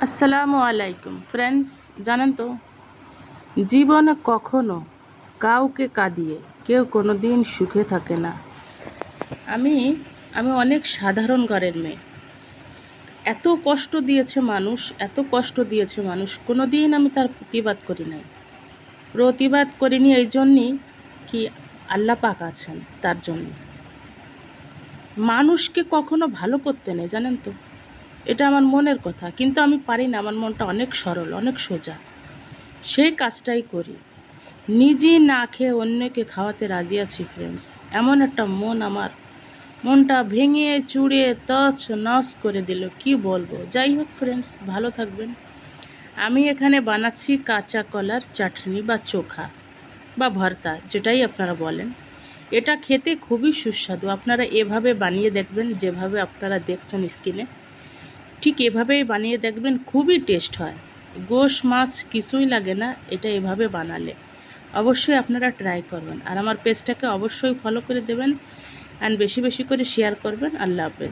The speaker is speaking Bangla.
আসসালামু আলাইকুম ফ্রেন্ডস। জানেন তো, জীবনে কখনো কাউকে কাঁদিয়ে কেউ কোনো দিন সুখে থাকে না। আমি আমি অনেক সাধারণ ঘরের মেয়ে। এত কষ্ট দিয়েছে মানুষ, কোনো দিন আমি তার প্রতিবাদ করি নাই। প্রতিবাদ করিনি এই জন্যই কি আল্লাহ পাক আছেন, তার জন্য। মানুষকে কখনো ভালো করতে নেই, জানেন তো, এটা আমার মনের কথা, কিন্তু আমি পারি না। আমার মনটা অনেক সরল, অনেক সোজা, সেই কাজটাই করি। নিজে না খেয়ে অন্যকে খাওয়াতে রাজি আছি ফ্রেন্ডস। এমন একটা মন, আমার মনটা ভেঙে চুড়ে তছ নছ করে দিল, কি বলবো। যাই হোক ফ্রেন্ডস, ভালো থাকবেন। আমি এখানে বানাচ্ছি কাঁচা কলার চাটনি বা চোখা বা ভর্তা, যেটাই আপনারা বলেন। এটা খেতে খুবই সুস্বাদু। আপনারা এভাবে বানিয়ে দেখবেন, যেভাবে আপনারা দেখছেন স্ক্রিনে, ঠিক এভাবেই বানিয়ে দেখবেন, খুবই টেস্ট হয়। গোশ মাছ কিছুই লাগে না এটা এভাবে বানালে। অবশ্যই আপনারা ট্রাই করবেন, আর আমার পেজটাকে অবশ্যই ফলো করে দেবেন, অ্যান্ড বেশি বেশি করে শেয়ার করবেন। আল্লাহ হাফেজ।